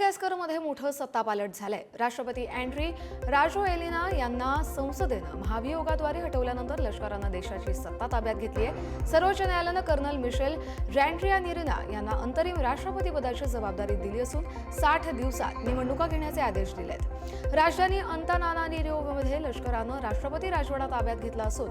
माडागास्करमध्ये मोठं सत्तापालट झालंय. राष्ट्रपती अँड्री राजोएलिना यांना संसदेनं महाभियोगाद्वारे हटवल्यानंतर लष्करानं देशाची सत्ता ताब्यात घेतली आहे. सर्वोच्च न्यायालयानं कर्नल मिशेल रँड्रियानिरिना यांना अंतरिम राष्ट्रपतीपदाची जबाबदारी दिली असून 60 दिवसात निवडणुका घेण्याचे आदेश दिलेत. राजधानी अंतानानारिवोमध्ये लष्करानं राष्ट्रपती राजवाडा ताब्यात घेतला असून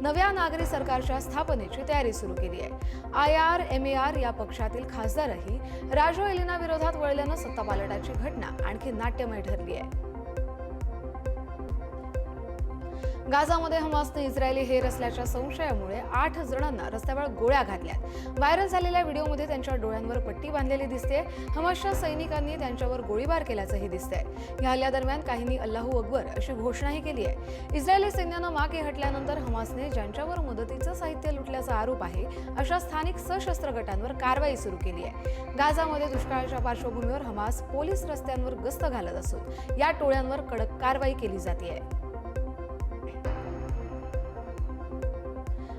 नव्या नागरी सरकारच्या स्थापनेची तयारी सुरू केली आहे. IRMAR या पक्षातील खासदारही राजोएलिना विरोधात वळल्यानं सत्तापालटाची घटना आणखी नाट्यमय ठरली आहे. गाझामध्ये हमासने इस्रायली हेर असल्याच्या संशयामुळे 8 जणांना रस्त्यावर गोळ्या घातल्यात. व्हायरल झालेल्या व्हिडिओमध्ये त्यांच्या डोळ्यांवर पट्टी बांधलेली दिसते. हमासच्या सैनिकांनी त्यांच्यावर गोळीबार केल्याचंही दिसतंय. या हल्ल्यादरम्यान काहींनी अल्लाहू अकबर अशी घोषणाही केली आहे. इस्रायली सैन्यानं मागे हटल्यानंतर हमासने ज्यांच्यावर मदतीचं साहित्य लुटल्याचा आरोप आहे अशा स्थानिक सशस्त्र गटांवर कारवाई सुरू केली आहे. गाझामध्ये दुष्काळाच्या पार्श्वभूमीवर हमास पोलीस रस्त्यांवर गस्त घालत असून या टोळ्यांवर कडक कारवाई केली जाते.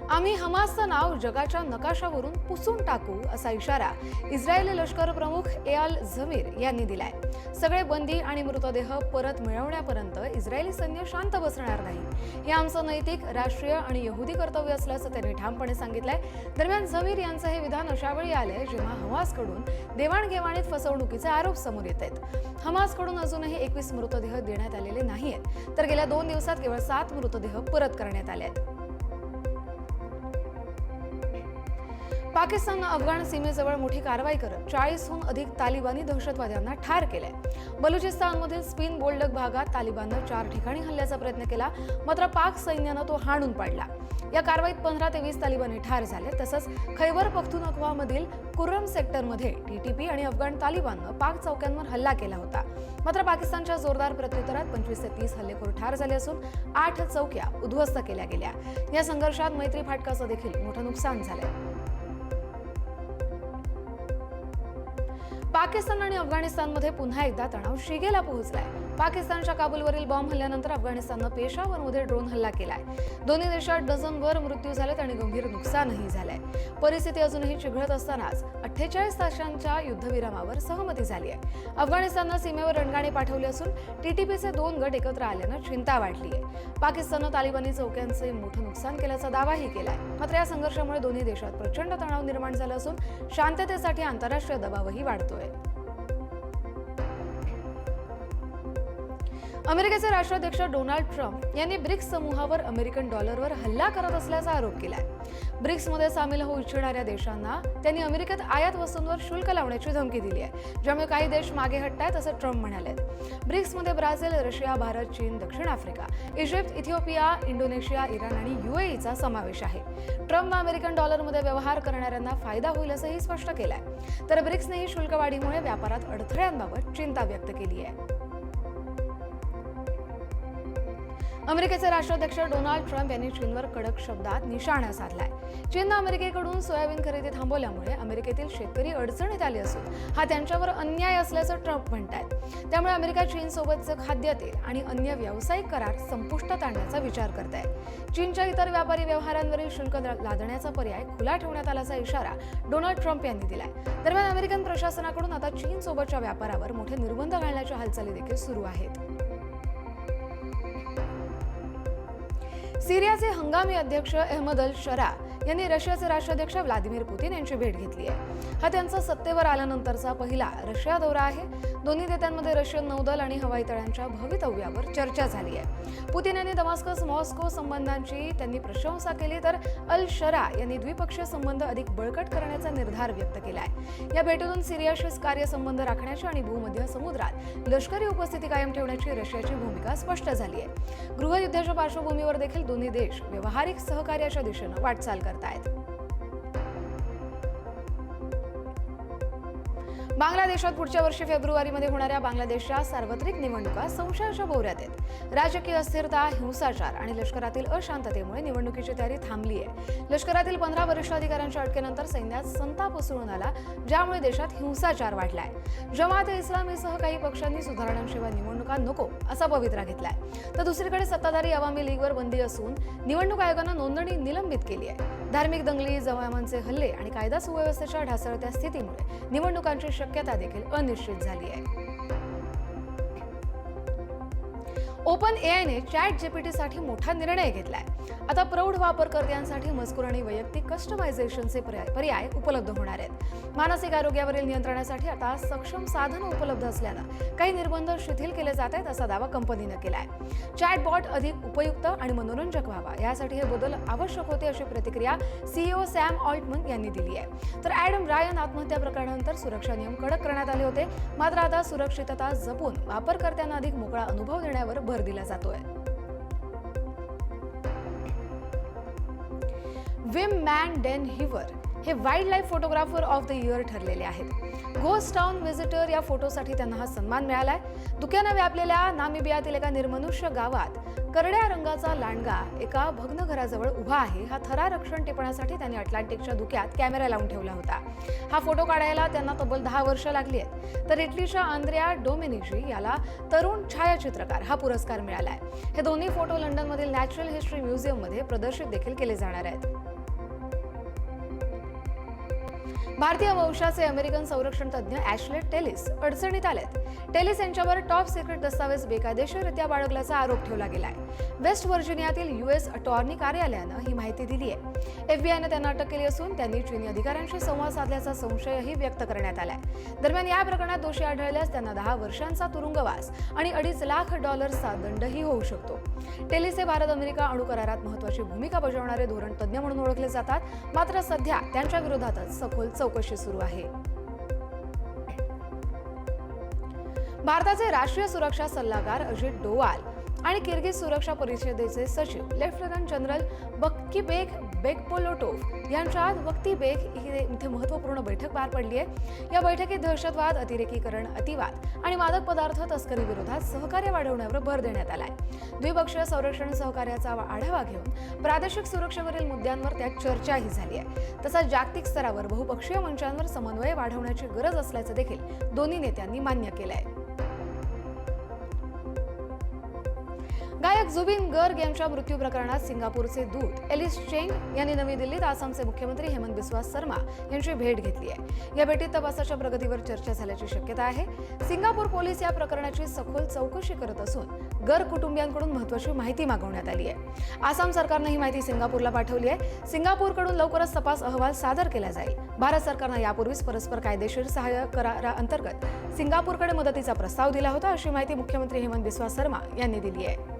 आम्ही हमासचं नाव जगाच्या नकाशावरून पुसून टाकू असा इशारा इस्रायली लष्कर प्रमुख एयाल झमीर यांनी दिलाय. सगळे बंदी आणि मृतदेह परत मिळवण्यापर्यंत इस्रायली सैन्य शांत बसणार नाही. हे आमचं नैतिक, राष्ट्रीय आणि यहुदी कर्तव्य असल्याचं त्यांनी ठामपणे सांगितलंय. दरम्यान झमीर यांचं हे विधान अशावेळी आलंय जेव्हा हमासकडून देवाणघेवाणीत फसवणुकीचे आरोप समोर येत आहेत. हमासकडून अजूनही 21 मृतदेह देण्यात आलेले नाहीयेत, तर गेल्या 2 दिवसात केवळ 7 मृतदेह परत करण्यात आले आहेत. पाकिस्ताननं अफगाण सीमेजवळ मोठी कारवाई करत 40हून अधिक तालिबानी दहशतवाद्यांना ठार केलंय. बलुचिस्तानमधील स्पिन बोल्डक भागात तालिबाननं 4 ठिकाणी हल्ल्याचा प्रयत्न केला, मात्र पाक सैन्यानं तो हाणून पाडला. या कारवाईत 15 ते 20 तालिबानी ठार झाले. तसंच खैबर पख्तूनख्वामधील कुर्रम सेक्टरमध्ये TTP आणि अफगाण तालिबाननं पाक चौक्यांवर हल्ला केला होता. मात्र पाकिस्तानच्या जोरदार प्रत्युत्तरात 25 ते 30 हल्लेखोर ठार झाले असून 8 चौक्या उद्ध्वस्त केल्या गेल्या. या संघर्षात मैत्री फाटकाचं देखील मोठं नुकसान झालंय. पाकिस्तान आणि अफगाणिस्तानमध्ये पुन्हा एकदा तणाव शिगेला पोहोचलाय. पाकिस्तानच्या काबूलवरील बॉम्ब हल्ल्यानंतर अफगाणिस्ताननं पेशावरमध्ये ड्रोन हल्ला केलाय. दोन्ही देशात डझनभर मृत्यू झालेत आणि गंभीर नुकसानही झालंय. परिस्थिती अजूनही चिघळत असतानाच 48 तासांच्या युद्धविरामावर सहमती झाली आहे. अफगाणिस्ताननं सीमेवर रणगाणे पाठवले असून TTPचे 2 गट एकत्र आल्यानं चिंता वाढली आहे. पाकिस्ताननं तालिबानी चौक्यांचे मोठं नुकसान केल्याचा दावाही केलाय. मात्र या संघर्षामुळे दोन्ही देशात प्रचंड तणाव निर्माण झाला असून शांततेसाठी आंतरराष्ट्रीय दबावही वाढतोय. अमेरिकेचे राष्ट्राध्यक्ष डोनाल्ड ट्रम्प यांनी ब्रिक्स समूहावर अमेरिकन डॉलरवर हल्ला करत असल्याचा आरोप केलाय. ब्रिक्समध्ये सामील होऊ इच्छिणाऱ्या देशांना त्यांनी अमेरिकेत आयात वस्तूंवर शुल्क लावण्याची धमकी दिली आहे, ज्यामुळे काही देश मागे हटतायत असं ट्रम्प म्हणाले. ब्रिक्समध्ये ब्राझील, रशिया, भारत, चीन, दक्षिण Africa, Egypt, Ethiopia, Indonesia, Iran आणि UAE चा समावेश आहे. ट्रम्प अमेरिकन डॉलरमध्ये व्यवहार करणाऱ्यांना फायदा होईल असंही स्पष्ट केलंय. तर ब्रिक्सनेही शुल्क वाढीमुळे व्यापारात अडथळ्यांबाबत चिंता व्यक्त केली आहे. अमेरिकेचे राष्ट्राध्यक्ष डोनाल्ड ट्रम्प यांनी चीनवर कडक शब्दात निशाणा साधलाय. चीननं अमेरिकेकडून सोयाबीन खरेदी थांबवल्यामुळे अमेरिकेतील शेतकरी अडचणीत आले असून हा त्यांच्यावर अन्याय असल्याचं ट्रम्प म्हणतायत. त्यामुळे अमेरिका चीनसोबतचं खाद्यतेल आणि अन्य व्यावसायिक करार संपुष्टात आणण्याचा विचार करत आहे. चीनच्या इतर व्यापारी व्यवहारांवरील शुल्क लादण्याचा पर्याय खुला ठेवण्यात आल्याचा इशारा डोनाल्ड ट्रम्प यांनी दिलाय. दरम्यान अमेरिकन प्रशासनाकडून आता चीनसोबतच्या व्यापारावर मोठे निर्बंध घालण्याच्या हालचाली देखील सुरू आहेत. सिरियाचे हंगामी अध्यक्ष अहमद अल शरा यांनी रशियाचे राष्ट्राध्यक्ष व्लादिमीर पुतीन यांची भेट घेतली आहे. हा त्यांचा सत्तेवर आल्यानंतरचा पहिला रशिया दौरा आहे. दोन्ही नेत्यांमध्ये रशियन नौदल आणि हवाई तळांच्या भवितव्यावर चर्चा झाली आहे. पुतीन यांनी दमास्कस मॉस्को संबंधांची त्यांनी प्रशंसा केली, तर अल शरा यांनी द्विपक्षीय संबंध अधिक बळकट करण्याचा निर्धार व्यक्त केला आहे. या भेटीतून सिरियाशी कार्यसंबंध राखण्याची आणि भूमध्य समुद्रात लष्करी उपस्थिती कायम ठेवण्याची रशियाची भूमिका स्पष्ट झाली आहे. गृहयुद्धाच्या पार्श्वभूमीवर देखील दोन्ही देश व्यावहारिक सहकार्याच्या दिशेनं वाटचाल करतायत. बांगलादेशात पुढच्या वर्षी फेब्रुवारीमध्ये होणाऱ्या बांगलादेशच्या सार्वत्रिक निवडणुका संशयाच्या भोवऱ्यात आहेत. राजकीय अस्थिरता, हिंसाचार आणि लष्करातील अशांततेमुळे निवडणुकीची तयारी थांबली आहे. लष्करातील 15 वरिष्ठ अधिकाऱ्यांच्या अटकेनंतर सैन्यात संताप उसळून आला, ज्यामुळे देशात हिंसाचार वाढलाय. जमात-ए-इस्लामीसह काही पक्षांनी सुधारणांशिवाय निवडणुका नको असा पवित्रा घेतलाय. तर दुसरीकडे सत्ताधारी अवामी लीगवर बंदी असून निवडणूक आयोगानं नोंदणी निलंबित केली आहे. धार्मिक दंगली, जमावांचे हल्ले आणि कायदा सुव्यवस्थेच्या ढासळत्या स्थितीमुळे निवडणुकांची शक्यता देखील अनिश्चित झाली आहे. ओपन एआयने चॅट जीपीटीसाठी मोठा निर्णय घेतलाय. आता प्रौढ वापरकर्त्यांसाठी मजकूर आणि वैयक्तिक कस्टमायझेशनचे पर्याय उपलब्ध होणार आहेत. मानसिक आरोग्यावरील नियंत्रणासाठी आता सक्षम साधनं उपलब्ध असल्यानं काही निर्बंध शिथिल केले जात आहेत, असा दावा कंपनीनं केलाय. चॅटबॉट अधिक उपयुक्त आणि मनोरंजक व्हावा यासाठी हे बदल आवश्यक होते, अशी प्रतिक्रिया सीईओ सॅम ऑल्टमन यांनी दिली आहे. तर ॲडम रायन आत्महत्या प्रकरणानंतर सुरक्षा नियम कडक करण्यात आले होते. मात्र आता सुरक्षितता जपून वापरकर्त्यांना अधिक मोकळा अनुभव देण्यावर भर दिला जातोय. विम मॅन डेन हिवर हे wild life photographer of the year ठरलेले आहेत. घोस्ट टाउन व्हिजिटर या फोटोसाठी त्यांना हा सन्मान मिळालाय. धुक्यानं व्यापलेल्या नामिबियातील एका निर्मनुष्य गावात करड्या रंगाचा लांडगा एका भग्न घराजवळ उभा आहे. हा थरारक्षण टिपण्यासाठी त्यांनी अटलांटिकच्या धुक्यात कॅमेरा लावून ठेवला होता. हा फोटो काढायला त्यांना तब्बल 10 वर्ष लागली आहेत. तर इटलीच्या आंद्रिया डोमेनिची याला तरुण छायाचित्रकार हा पुरस्कार मिळालाय. हे दोन्ही फोटो लंडनमधील नॅचरल हिस्ट्री म्युझियममध्ये प्रदर्शित देखील केले जाणार आहेत. भारतीय वंशाचे अमेरिकन संरक्षण तज्ज्ञ ॲश्ले टेलिस अडचणीत आलेत. टेलिस यांच्यावर टॉप सिक्रेट दस्तावेज बेकायदेशीररित्या बाळगल्याचा आरोप ठेवला गेलाय. वेस्ट व्हर्जिनियातील यूएस अटॉर्नी कार्यालयानं ही माहिती दिली आहे. एफबीआयनं त्यांना अटक केली असून त्यांनी चीनी अधिकाऱ्यांशी संवाद साधल्याचा संशयही व्यक्त करण्यात आलाय. दरम्यान या प्रकरणात दोषी आढळल्यास त्यांना 10 वर्षांचा तुरुंगवास आणि $2.5 लाख दंडही होऊ शकतो. टेलिस हे भारत अमेरिका अणु करारात महत्त्वाची भूमिका बजावणारे धोरण तज्ज्ञ म्हणून ओळखले जातात. मात्र सध्या त्यांच्या विरोधातच सखोल चौकशी सुरू आहे. भारताचे राष्ट्रीय सुरक्षा सल्लागार अजित डोवाल आणि किर्गिज सुरक्षा परिषदेचे सचिव लेफ्टनंट जनरल बक्कीबेक बेकपोलोटोव्ह यांच्यात वक्तीबेक इथे महत्त्वपूर्ण बैठक पार पडली आहे. या बैठकीत दहशतवाद, अतिरेकीकरण, अतिवाद आणि मादक पदार्थ तस्करी विरोधात सहकार्य वाढवण्यावर भर देण्यात आलाय. द्विपक्षीय संरक्षण सहकार्याचा आढावा घेऊन प्रादेशिक सुरक्षेवरील मुद्द्यांवर त्यात चर्चाही झाली आहे. तसंच जागतिक स्तरावर बहुपक्षीय मंचांवर समन्वय वाढवण्याची गरज असल्याचं देखील दोन्ही नेत्यांनी मान्य केलंय. गायक जुबिन गर्ग यांच्या मृत्यू प्रकरणात सिंगापूरचे दूत एलिस चेंग यांनी नवी दिल्लीत आसामचे मुख्यमंत्री हेमंत बिस्वा शर्मा यांची भेट घेतली आहे. या भेटीत तपासाच्या प्रगतीवर चर्चा झाल्याची शक्यता आहे. सिंगापूर पोलीस या प्रकरणाची सखोल चौकशी करत असून गर्ग कुटुंबियांकडून महत्त्वाची माहिती मागवण्यात आली आहे. आसाम सरकारनं ही माहिती सिंगापूरला पाठवली आहे. सिंगापूरकडून लवकरच तपास अहवाल सादर केला जाईल. भारत सरकारनं यापूर्वीच परस्पर कायदेशीर सहाय्य कराराअंतर्गत सिंगापूरकडे मदतीचा प्रस्ताव दिला होता, अशी माहिती मुख्यमंत्री हेमंत बिस्वा शर्मा यांनी दिली आहे.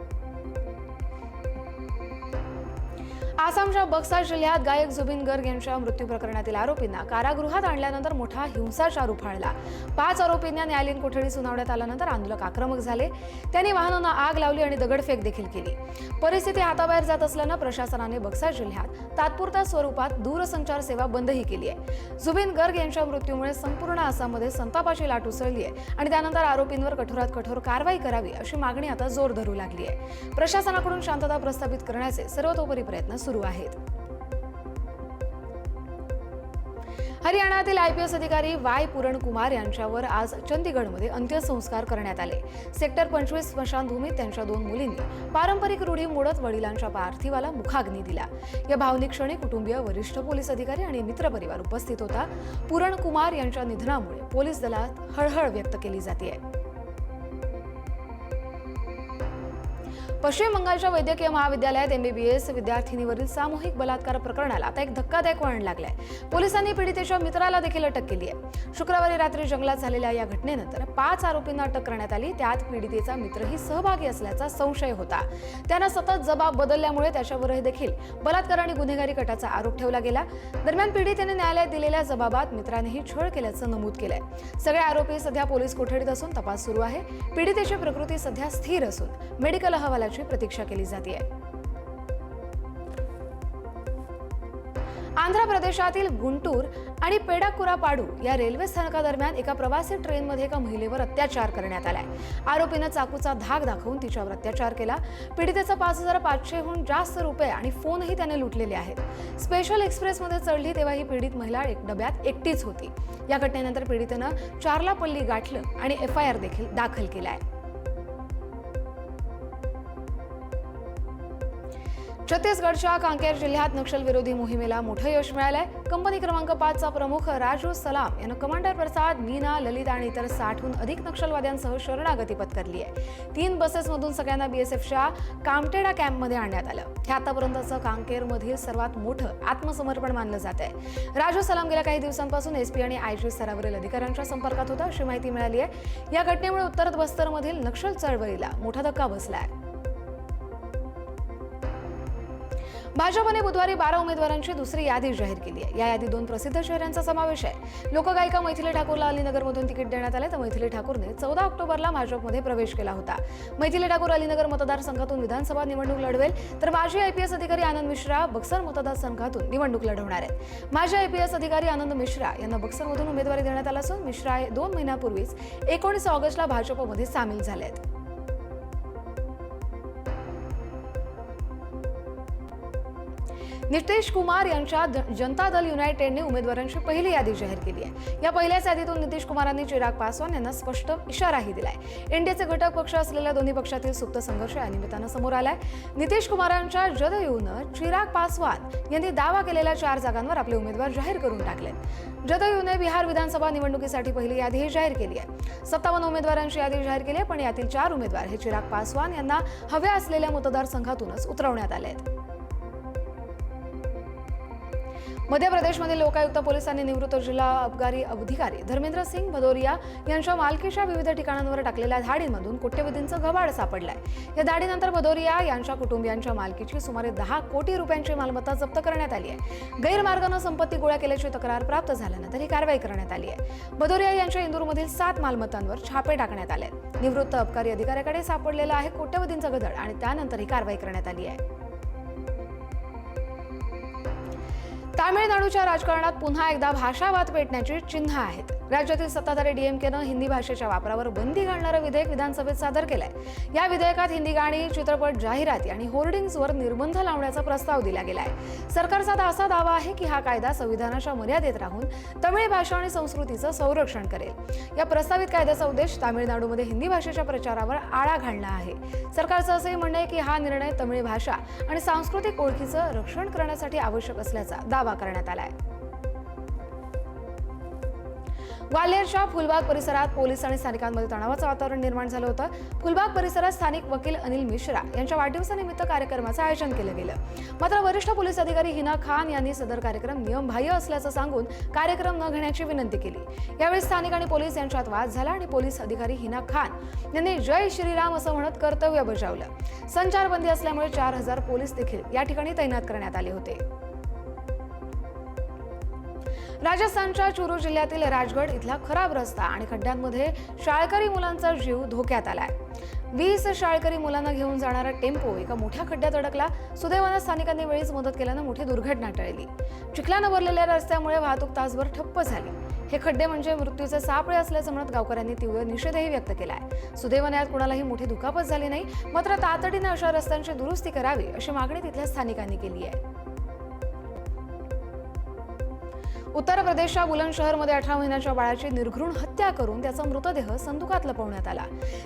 आसामच्या बक्सा जिल्ह्यात गायक जुबिन गर्ग यांच्या मृत्यू प्रकरणातील आरोपींना कारागृहात आणल्यानंतर मोठा हिंसाचार उफाळला. 5 आरोपींना न्यायालयीन कोठडी सुनावण्यात आल्यानंतर आंदोलक आक्रमक झाले. त्यांनी वाहनांना आग लावली आणि दगडफेक देखील केली. परिस्थिती हाताबाहेर जात असल्यानं प्रशासनाने बक्सा जिल्ह्यात तात्पुरत्या स्वरूपात दूरसंचार सेवा बंदही केली आहे. जुबिन गर्ग यांच्या मृत्यूमुळे संपूर्ण आसाममध्ये संतापाची लाट उसळली आहे आणि त्यानंतर आरोपींवर कठोरात कठोर कारवाई करावी अशी मागणी आता जोर धरू लागली आहे. प्रशासनाकडून शांतता प्रस्थापित करण्याचे सर्वतोपरी प्रयत्न सुरू आहेत. हरियाणातील आयपीएस अधिकारी वाय पूरण कुमार यांच्यावर आज चंदीगडमध्ये अंत्यसंस्कार करण्यात आले. सेक्टर 25 स्मशानभूमीत त्यांच्या 2 मुलींनी पारंपरिक रूढी मोडत वडिलांच्या पार्थिवाला मुखाग्नी दिला. या भावनिक क्षणी कुटुंबीय, वरिष्ठ पोलीस अधिकारी आणि मित्रपरिवार उपस्थित होता. पूरण कुमार यांच्या निधनामुळे पोलीस दलात हळहळ व्यक्त केली जाते. पश्चिम बंगालच्या वैद्यकीय महाविद्यालयात MBBS विद्यार्थिनीवरील सामूहिक बलात्कार प्रकरणाला आता एक धक्कादायक वळण लागलंय. पोलिसांनी पीडितेच्या मित्राला देखील अटक केली आहे. शुक्रवारी रात्री जंगलात झालेल्या या घटनेनंतर 5 आरोपींना अटक करण्यात आली. त्यात पीडितेचा मित्रही सहभागी असल्याचा संशय होता. त्यानं सतत जबाब बदलल्यामुळे त्याच्यावरही देखील बलात्कार आणि गुन्हेगारी कटाचा आरोप ठेवला गेला. दरम्यान पीडितेने न्यायालयात दिलेल्या जबाबात मित्रानेही छळ केल्याचं नमूद केलंय. सगळे आरोपी सध्या पोलीस कोठडीत असून तपास सुरू आहे. पीडितेची प्रकृती सध्या स्थिर असून मेडिकल अहवालाची प्रतीक्षा केली जाते. आंध्र प्रदेशातील गुंटूर आणि पेडाकुरापाडू या रेल्वे स्थानकादरम्यान एका प्रवासी ट्रेनमध्ये एका महिलेवर अत्याचार करण्यात आलाय. आरोपीनं चाकूचा धाक दाखवून तिच्यावर अत्याचार केला. पीडितेचा 5,500हून जास्त रुपये आणि फोनही त्याने लुटलेले आहेत. स्पेशल एक्सप्रेसमध्ये चढली तेव्हा ही पीडित महिला डब्यात एकटीच होती. या घटनेनंतर पीडितेनं चारलापल्ली गाठलं आणि FIR देखील दाखल केलाय. छत्तीसगडच्या कांकेर जिल्ह्यात नक्षलविरोधी मोहिमेला मोठं यश मिळालंय. कंपनी क्रमांक 5 चा प्रमुख राजू सलाम यानं कमांडर प्रसाद, मीना, ललित आणि इतर 60हून अधिक नक्षलवाद्यांसह शरणागती पत्करली आहे. 3 बसेसमधून सगळ्यांना बीएसएफच्या कामटेडा कॅम्पमध्ये आणण्यात आलं. हे आतापर्यंतचं कांकेरमधील सर्वात मोठं आत्मसमर्पण मानलं जात आहे. राजू सलाम गेल्या काही दिवसांपासून एसपी आणि आयजी स्तरावरील अधिकाऱ्यांच्या संपर्कात होता, अशी माहिती मिळाली आहे. या घटनेमुळे उत्तर बस्तरमधील नक्षल चळवळीला मोठा धक्का बसलाय. भाजपने बुधवारी 12 उमेदवारांची दुसरी यादी जाहीर केली आहे. या यादीत 2 प्रसिद्ध चेहऱ्यांचा समावेश आहे. लोकगायिका मैथिली ठाकूरला अलीनगरमधून तिकीट देण्यात आले, तर मैथिली ठाकूरने 14 ऑक्टोबरला भाजपमध्ये प्रवेश केला होता. मैथिली ठाकूर अलीनगर मतदारसंघातून विधानसभा निवडणूक लढवेल, तर माजी आयपीएस अधिकारी आनंद मिश्रा बक्सर मतदारसंघातून निवडणूक लढवणार आहेत. माजी आयपीएस अधिकारी आनंद मिश्रा यांना बक्सरमधून उमेदवारी देण्यात आली असून मिश्रा 2 महिन्यापूर्वीच 19 ऑगस्टला भाजपमध्ये सामील झाले आहेत. नितीश कुमार यांच्या जनता दल युनायटेडने उमेदवारांची पहिली यादी जाहीर केली आहे. या पहिल्याच यादीतून नितीश कुमारांनी चिराग पासवान यांना स्पष्ट इशाराही दिलाय. एनडीएचे घटक पक्ष असलेल्या दोन्ही पक्षातील सुप्त संघर्ष या निमित्तानं समोर आलाय. नितीश कुमारांच्या जदयूनं चिराग पासवान यांनी दावा केलेल्या 4 जागांवर आपले उमेदवार जाहीर करून टाकले. जदयूने बिहार विधानसभा निवडणुकीसाठी पहिली यादीही जाहीर केली आहे. 57 उमेदवारांची यादी जाहीर केली आहे, पण यातील 4 उमेदवार हे चिराग पासवान यांना हव्या असलेल्या मतदारसंघातूनच उतरवण्यात आले आहेत. मध्य प्रदेशमध्ये लोकायुक्त पोलिसांनी निवृत्त जिल्हा अबकारी अधिकारी धर्मेंद्र सिंग भदौरिया यांच्या मालकीच्या विविध ठिकाणांवर टाकलेल्या धाडीमधून कोट्यवधींचं घबाड सापडलंय. या धाडीनंतर भदौरिया यांच्या कुटुंबियांच्या मालकीची सुमारे 10 कोटी रुपयांची मालमत्ता जप्त करण्यात आली आहे. गैरमार्गाने संपत्ती गोळा केल्याची तक्रार प्राप्त झाल्यानंतर ही कारवाई करण्यात आली आहे. भदौरिया यांच्या इंदूरमधील 7 मालमत्तांवर छापे टाकण्यात आले. निवृत्त अबकारी अधिकाऱ्याकडे सापडलेला आहे कोट्यवधींचा गदळ आणि त्यानंतर ही कारवाई करण्यात आली आहे. तामिळनाडूच्या राजकारणात पुन्हा एकदा भाषावाद पेटण्याची चिन्ह आहेत. राज्यातील सत्ताधारी डीएमकेनं हिंदी भाषेच्या वापरावर बंदी घालणारं विधेयक विधानसभेत सादर केलंय. या विधेयकात हिंदी गाणी, चित्रपट, जाहिराती आणि होर्डिंग्सवर निर्बंध लावण्याचा प्रस्ताव दिला गेलाय. सरकारचा असा दावा आहे की हा कायदा संविधानाच्या मर्यादेत राहून तमिळ भाषा आणि संस्कृतीचं संरक्षण करेल. या प्रस्तावित कायद्याचा उद्देश तामिळनाडूमध्ये हिंदी भाषेच्या प्रचारावर आळा घालणं आहे. सरकारचं असंही म्हणणं आहे की हा निर्णय तमिळ भाषा आणि सांस्कृतिक ओळखीचं रक्षण करण्यासाठी आवश्यक असल्याचा दावा करण्यात आलाय. ग्वाल्हेरच्या फुलबाग परिसरात पोलीस आणि स्थानिकांमध्ये तणावाचं वातावरण निर्माण झालं होतं. फुलबाग परिसरात स्थानिक वकील अनिल मिश्रा यांच्या वाढदिवसानिमित्त कार्यक्रमाचं आयोजन केलं गेलं. मात्र वरिष्ठ पोलीस अधिकारी हिना खान यांनी सदर कार्यक्रम नियमबाह्य असल्याचं सांगून कार्यक्रम न घेण्याची विनंती केली. यावेळी स्थानिक आणि पोलीस यांच्यात वाद झाला आणि पोलीस अधिकारी हिना खान यांनी जय श्रीराम असं म्हणत कर्तव्य बजावलं. संचारबंदी असल्यामुळे 4000 पोलीस देखील या ठिकाणी तैनात करण्यात आले होते. राजस्थानच्या चुरू जिल्ह्यातील राजगड इथला खराब रस्ता आणि खड्ड्यांमध्ये शाळकरी मुलांचा जीव धोक्यात आलाय. 20 शाळकरी मुलांना घेऊन जाणारा टेम्पो एका मोठ्या खड्ड्यात अडकला. सुदैवानं स्थानिकांनी वेळीच मदत केल्यानं मोठी दुर्घटना टळली. चिखलानं भरलेल्या रस्त्यामुळे वाहतूक तासभर ठप्प झाली. हे खड्डे म्हणजे मृत्यूचे सापळे असल्याचं म्हणत गावकऱ्यांनी तीव्र निषेधही व्यक्त केलाय. सुदैवाने यात कुणालाही मोठी दुखापत झाली नाही. मात्र तातडीनं अशा रस्त्यांची दुरुस्ती करावी अशी मागणी तिथल्या स्थानिकांनी केली आहे. उत्तर प्रदेशच्या बुलंदशहरमध्ये 18 महिन्याच्या बाळाची निर्घृण हत्या करून त्याचा मृतदेह संदुकात लपवण्यात आला.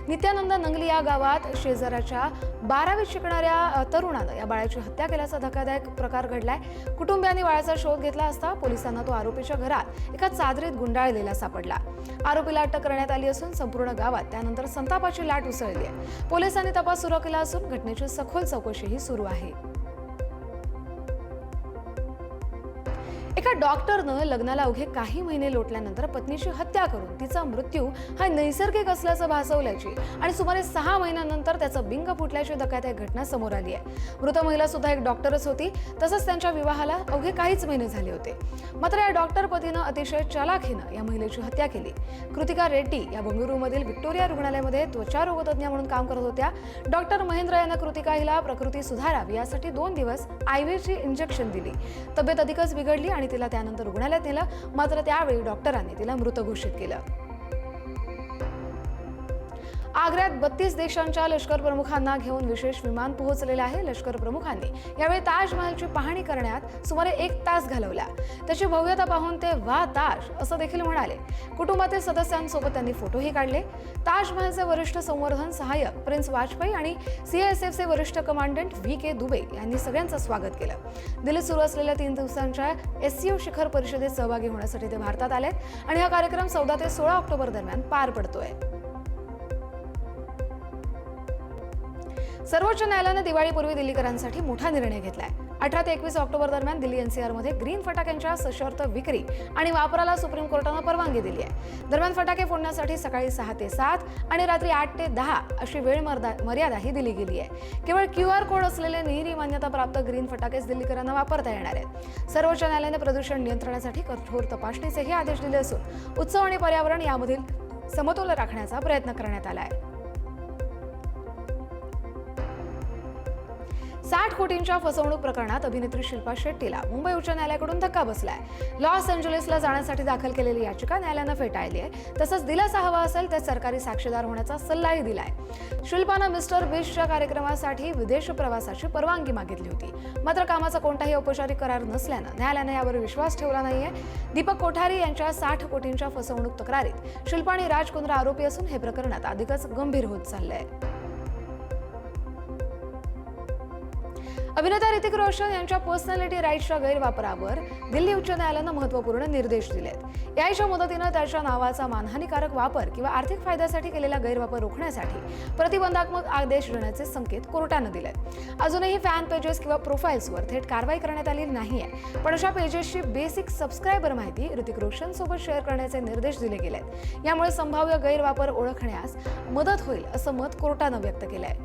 नित्यानंद नंगली या गावात शेजाऱ्याच्या 12वीत शिकणाऱ्या तरुणानं या बाळाची हत्या केल्याचा धक्कादायक प्रकार घडलाय. कुटुंबियांनी बाळाचा शोध घेतला असता पोलिसांना तो आरोपीच्या घरात एका चादरीत गुंडाळलेला सापडला. आरोपीला अटक करण्यात आली असून संपूर्ण गावात त्यानंतर संतापाची लाट उसळली आहे. पोलिसांनी तपास सुरू केला असून घटनेची सखोल चौकशीही सुरू आहे. एका डॉक्टरनं लग्नाला अवघे काही महिने लोटल्यानंतर पत्नीची हत्या करून तिचा मृत्यू हा नैसर्गिक असल्याचं भासवल्याची आणि सुमारे 6 महिन्यांनंतर त्याचं बिंग फुटल्याची धक्कादायक घटना समोर आली आहे. मृत महिला सुद्धा एक डॉक्टरच होती. तसंच त्यांच्या विवाहाला अवघे काहीच महिने झाले होते. मात्र या डॉक्टर पतीनं अतिशय चालाखीनं या महिलेची हत्या केली. कृतिका रेड्डी या बंगळुरूमधील व्हिक्टोरिया रुग्णालयामध्ये त्वचारोगतज्ञ म्हणून काम करत होत्या. डॉक्टर महेंद्र यांना कृतिका हिला प्रकृती सुधारावी यासाठी 2 दिवस आयव्हीची इंजेक्शन दिली. तब्येत अधिकच बिघडली आणि तिला त्यानंतर रुग्णालयात नेलं. मात्र त्यावेळी डॉक्टरांनी तिला मृत घोषित केलं. आग्र्यात 32 देशांच्या लष्कर प्रमुखांना घेऊन विशेष विमान पोहोचलेलं आहे. लष्कर प्रमुखांनी यावेळी ताजमहलची पाहणी करण्यात सुमारे 1 तास घालवला. त्याची भव्यता पाहून ते वा ताज असं देखील म्हणाले. कुटुंबातील सदस्यांसोबत त्यांनी फोटोही काढले. ताजमहलचे वरिष्ठ संवर्धन सहाय्यक प्रिन्स वाजपेयी आणि CISFचे वरिष्ठ कमांडंट VK दुबे यांनी सगळ्यांचं स्वागत केलं. दिल्लीत सुरू असलेल्या 3 दिवसांच्या SCO शिखर परिषदेत सहभागी होण्यासाठी ते भारतात आलेत आणि हा कार्यक्रम 14 ते 16 ऑक्टोबर दरम्यान पार पडतोय. सर्वोच्च न्यायालयाने दिवाळीपूर्वी दिल्लीकरांसाठी मोठा निर्णय घेतलाय. 18 ते 21 ऑक्टोबर दरम्यान दिल्ली NCR मध्ये ग्रीन फटाक्यांच्या सशर्त विक्री आणि वापराला सुप्रीम कोर्टानं परवानगी दिली आहे. दरम्यान फटाके फोडण्यासाठी सकाळी 6 ते 7 आणि रात्री 8 ते 10 अशी वेळ मर्यादाही दिली गेली आहे. केवळ QR कोड असलेले निरी मान्यता प्राप्त ग्रीन फटाकेच दिल्लीकरांना वापरता येणार आहेत. सर्वोच्च न्यायालयाने प्रदूषण नियंत्रणासाठी कठोर तपासणीचेही आदेश दिले असून उत्सव आणि पर्यावरण यामधील समतोल राखण्याचा प्रयत्न करण्यात आला आहे. 60 कोटींच्या फसवणूक प्रकरणात अभिनेत्री शिल्पा शेट्टीला मुंबई उच्च न्यायालयाकडून धक्का बसलाय. लॉस एंजेलिसला जाण्यासाठी दाखल केलेली याचिका न्यायालयानं फेटाळली आहे. तसंच दिलासा हवा असेल तर सरकारी साक्षीदार होण्याचा सल्लाही दिलाय. शिल्पानं मिस्टर बीस्टच्या कार्यक्रमासाठी विदेश प्रवासाची परवानगी मागितली होती. मात्र कामाचा कोणताही औपचारिक करार नसल्यानं न्यायालयानं यावर विश्वास ठेवला नाहीये. दीपक कोठारी यांच्या 60 कोटींच्या फसवणूक तक्रारीत शिल्पा आणि राज कुंद्रा आरोपी असून हे प्रकरण अधिकच गंभीर होत चाललंय. अभिनेता ऋतिक रोशन यांच्या पर्सनॅलिटी राईट्सच्या गैरवापरावर दिल्ली उच्च न्यायालयानं महत्त्वपूर्ण निर्देश दिलेत. याच्या मदतीनं त्याच्या नावाचा मानहानीकारक वापर किंवा आर्थिक फायद्यासाठी केलेला गैरवापर रोखण्यासाठी प्रतिबंधात्मक आदेश देण्याचे संकेत कोर्टानं दिलेत. अजूनही फॅन पेजेस किंवा प्रोफाईल्सवर थेट कारवाई करण्यात आलेली नाहीये, पण अशा पेजेसची बेसिक सबस्क्रायबर माहिती ऋतिक रोशन सोबत शेअर करण्याचे निर्देश दिले गेलेत. यामुळे संभाव्य गैरवापर ओळखण्यास मदत होईल असं मत कोर्टानं व्यक्त केलंय.